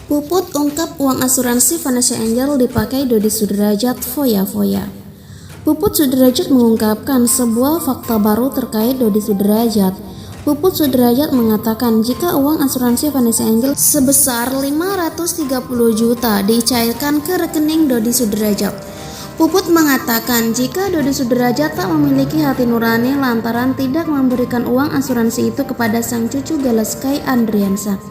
Puput ungkap uang asuransi Vanessa Angel dipakai Dodi Sudrajat foya-foya. Puput Sudrajat mengungkapkan sebuah fakta baru terkait Dodi Sudrajat. Puput Sudrajat mengatakan jika uang asuransi Vanessa Angel sebesar 530 juta dicairkan ke rekening Dodi Sudrajat. Puput mengatakan jika Dodi Sudrajat tak memiliki hati nurani lantaran tidak memberikan uang asuransi itu kepada sang cucu Galeskai Andriansa.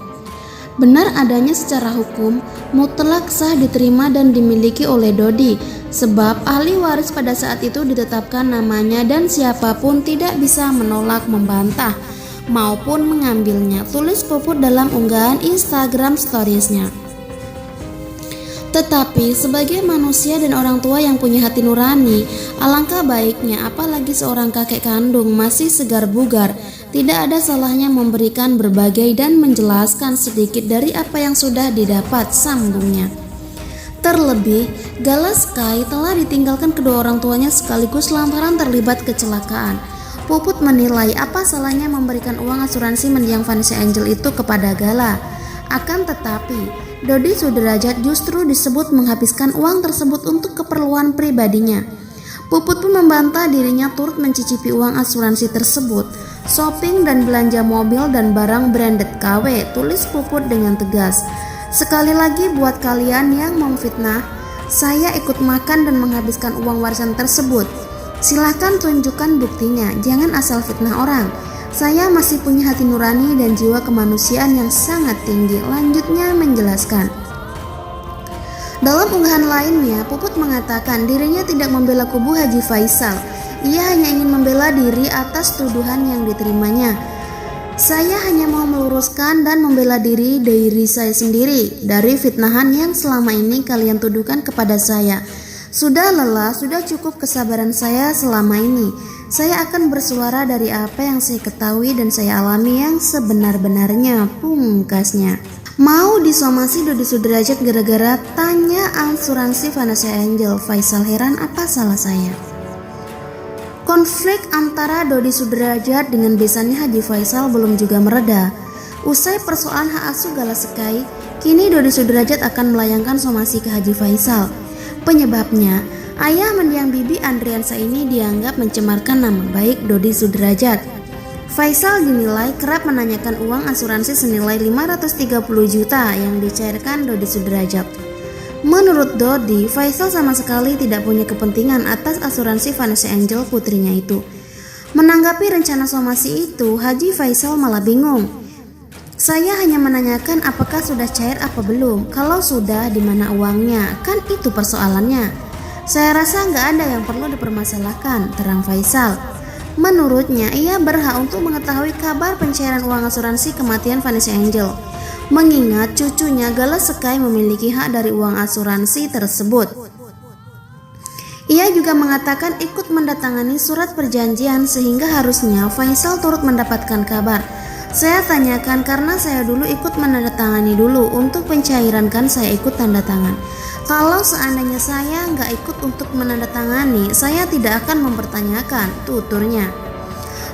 Benar adanya secara hukum, mutlak sah diterima dan dimiliki oleh Dodi, sebab ahli waris pada saat itu ditetapkan namanya dan siapapun tidak bisa menolak, membantah, maupun mengambilnya, tulis Puput dalam unggahan Instagram Stories-nya. Tetapi sebagai manusia dan orang tua yang punya hati nurani, alangkah baiknya apalagi seorang kakek kandung masih segar bugar, tidak ada salahnya memberikan berbagai dan menjelaskan sedikit dari apa yang sudah didapat, sambungnya. Terlebih, Galeskai telah ditinggalkan kedua orang tuanya sekaligus lantaran terlibat kecelakaan. Puput menilai apa salahnya memberikan uang asuransi mendiang Vanessa Angel itu kepada Gala. Akan tetapi, Dodi Sudrajat justru disebut menghabiskan uang tersebut untuk keperluan pribadinya. Puput pun membantah dirinya turut mencicipi uang asuransi tersebut, shopping dan belanja mobil dan barang branded KW, tulis Puput dengan tegas. Sekali lagi buat kalian yang memfitnah, saya ikut makan dan menghabiskan uang warisan tersebut. Silahkan tunjukkan buktinya, jangan asal fitnah orang. Saya masih punya hati nurani dan jiwa kemanusiaan yang sangat tinggi, lanjutnya menjelaskan. Dalam unggahan lainnya, Puput mengatakan dirinya tidak membela kubu Haji Faisal. Ia hanya ingin membela diri atas tuduhan yang diterimanya. Saya hanya mau meluruskan dan membela diri saya sendiri dari fitnahan yang selama ini kalian tuduhkan kepada saya. Sudah lelah, sudah cukup kesabaran saya selama ini. Saya akan bersuara dari apa yang saya ketahui dan saya alami yang sebenar-benarnya, pungkasnya. Mau disomasi Dodi Sudrajat gara-gara tanya asuransi Vanessa Angel. Faisal heran apa salah saya. Konflik antara Dodi Sudrajat dengan besannya Haji Faisal belum juga mereda. Usai persoalan hak asuh Galeskai, kini Dodi Sudrajat akan melayangkan somasi ke Haji Faisal. Penyebabnya, ayah mendiang bibi Andriansa ini dianggap mencemarkan nama baik Dodi Sudrajat. Faisal dinilai kerap menanyakan uang asuransi senilai 530 juta yang dicairkan Dodi Sudrajat. Menurut Dodi, Faisal sama sekali tidak punya kepentingan atas asuransi Vanessa Angel putrinya itu. Menanggapi rencana somasi itu, Haji Faisal malah bingung. Saya hanya menanyakan apakah sudah cair apa belum. Kalau sudah, di mana uangnya? Kan itu persoalannya. Saya rasa nggak ada yang perlu dipermasalahkan, terang Faisal. Menurutnya, ia berhak untuk mengetahui kabar pencairan uang asuransi kematian Vanessa Angel, mengingat cucunya Galeskai memiliki hak dari uang asuransi tersebut. Ia juga mengatakan ikut mendatangani surat perjanjian sehingga harusnya Faisal turut mendapatkan kabar. Saya tanyakan karena saya dulu ikut menandatangani dulu, untuk pencairan kan saya ikut tanda tangan. Kalau seandainya saya nggak ikut untuk menandatangani, saya tidak akan mempertanyakan, tuturnya.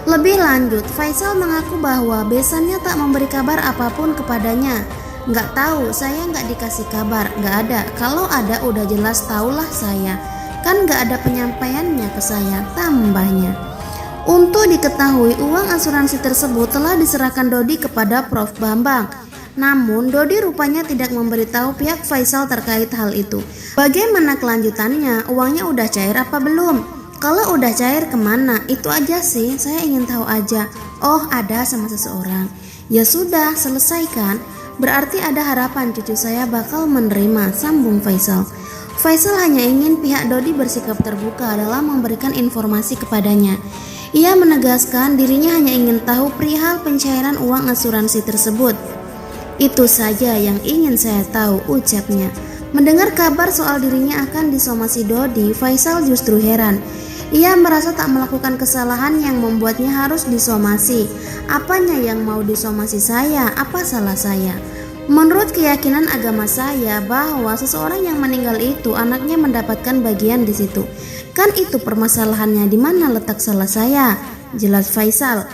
Lebih lanjut, Faisal mengaku bahwa besannya tak memberi kabar apapun kepadanya. Nggak tahu, saya nggak dikasih kabar, nggak ada. Kalau ada udah jelas tahulah saya. Kan nggak ada penyampaiannya ke saya, tambahnya. Untuk diketahui, uang asuransi tersebut telah diserahkan Dodi kepada Prof. Bambang. Namun, Dodi rupanya tidak memberitahu pihak Faisal terkait hal itu. Bagaimana kelanjutannya? Uangnya udah cair apa belum? Kalau udah cair kemana? Itu aja sih, saya ingin tahu aja. Oh, ada sama seseorang. Ya sudah, selesaikan. Berarti ada harapan cucu saya bakal menerima, sambung Faisal. Faisal hanya ingin pihak Dodi bersikap terbuka dalam memberikan informasi kepadanya. Ia menegaskan dirinya hanya ingin tahu perihal pencairan uang asuransi tersebut. Itu saja yang ingin saya tahu, ucapnya. Mendengar kabar soal dirinya akan disomasi Dodi, Faisal justru heran. Ia merasa tak melakukan kesalahan yang membuatnya harus disomasi. Apanya yang mau disomasi saya? Apa salah saya? Menurut keyakinan agama saya bahwa seseorang yang meninggal itu anaknya mendapatkan bagian di situ. Kan itu permasalahannya, di mana letak salah saya? Jelas Faisal.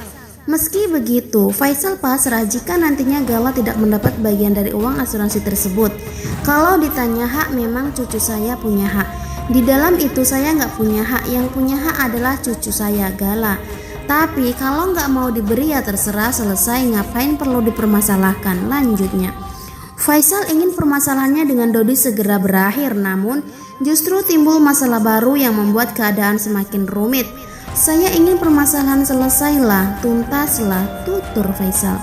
Meski begitu, Faisal pasrah jika nantinya Gala tidak mendapat bagian dari uang asuransi tersebut. Kalau ditanya hak, memang cucu saya punya hak. Di dalam itu saya nggak punya hak, yang punya hak adalah cucu saya, Gala. Tapi kalau nggak mau diberi ya terserah, selesai, ngapain perlu dipermasalahkan, lanjutnya. Faisal ingin permasalahannya dengan Dodi segera berakhir, namun justru timbul masalah baru yang membuat keadaan semakin rumit. Saya ingin permasalahan selesailah, tuntaslah, tutur Faisal.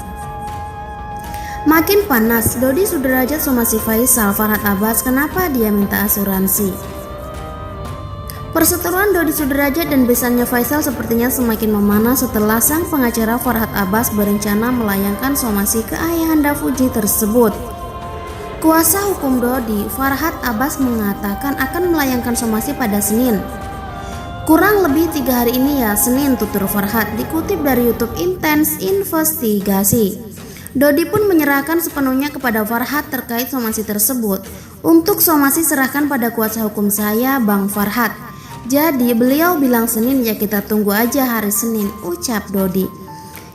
Makin panas, Dodi Sudrajat somasi Faisal. Farhad Abbas, kenapa dia minta asuransi? Perseteruan Dodi Sudrajat dan besannya Faisal sepertinya semakin memanas setelah sang pengacara Farhad Abbas berencana melayangkan somasi ke ayahanda Fuji tersebut. Kuasa hukum Dodi, Farhad Abbas, mengatakan akan melayangkan somasi pada Senin. Kurang lebih 3 hari ini ya, Senin, tutur Farhad, dikutip dari YouTube Intens Investigasi. Dodi pun menyerahkan sepenuhnya kepada Farhad terkait somasi tersebut. Untuk somasi serahkan pada kuasa hukum saya, Bang Farhad. Jadi beliau bilang Senin, ya kita tunggu aja hari Senin, ucap Dodi.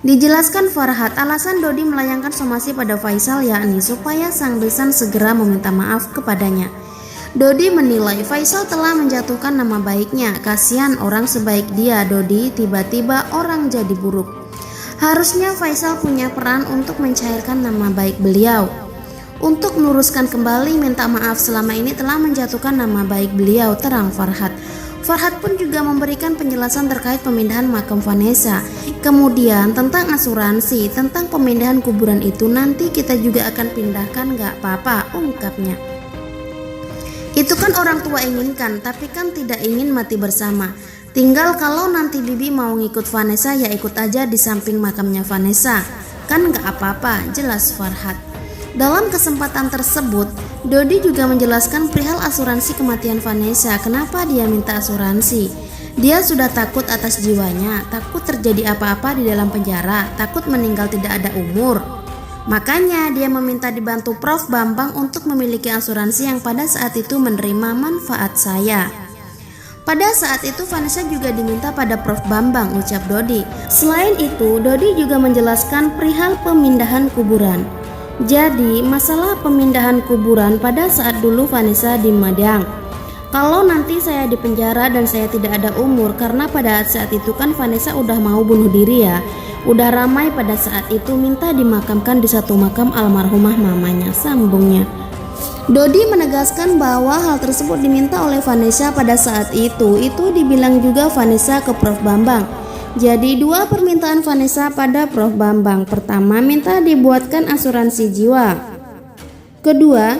Dijelaskan Farhad, alasan Dodi melayangkan somasi pada Faisal yakni supaya sang besan segera meminta maaf kepadanya. Dodi menilai Faisal telah menjatuhkan nama baiknya. Kasihan orang sebaik dia, Dodi, tiba-tiba orang jadi buruk. Harusnya Faisal punya peran untuk mencairkan nama baik beliau. Untuk meluruskan kembali, minta maaf selama ini telah menjatuhkan nama baik beliau, terang Farhad. Farhad pun juga memberikan penjelasan terkait pemindahan makam Vanessa. Kemudian tentang asuransi, tentang pemindahan kuburan itu nanti kita juga akan pindahkan, gak apa-apa, ungkapnya. Itu kan orang tua inginkan, tapi kan tidak ingin mati bersama. Tinggal kalau nanti Bibi mau ngikut Vanessa ya ikut aja di samping makamnya Vanessa. Kan gak apa-apa, jelas Farhad. Dalam kesempatan tersebut, Dodi juga menjelaskan perihal asuransi kematian Vanessa. Kenapa dia minta asuransi? Dia sudah takut atas jiwanya, takut terjadi apa-apa di dalam penjara, takut meninggal tidak ada umur. Makanya dia meminta dibantu Prof Bambang untuk memiliki asuransi yang pada saat itu menerima manfaat saya. Pada saat itu Vanessa juga diminta pada Prof Bambang, ucap Dodi. Selain itu, Dodi juga menjelaskan perihal pemindahan kuburan. Jadi masalah pemindahan kuburan pada saat dulu Vanessa di Madang. Kalau nanti saya di penjara dan saya tidak ada umur, karena pada saat itu kan Vanessa udah mau bunuh diri ya. Udah ramai pada saat itu, minta dimakamkan di satu makam almarhumah mamanya, sambungnya. Dodi menegaskan bahwa hal tersebut diminta oleh Vanessa pada saat itu dibilang juga Vanessa ke Prof Bambang. Jadi 2 permintaan Vanessa pada Prof Bambang. Pertama, minta dibuatkan asuransi jiwa. Kedua,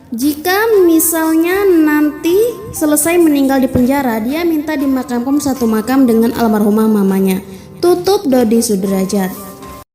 jika misalnya nanti selesai meninggal di penjara, dia minta dimakamkan satu makam dengan almarhumah mamanya. Tutup Dodi Sudrajat.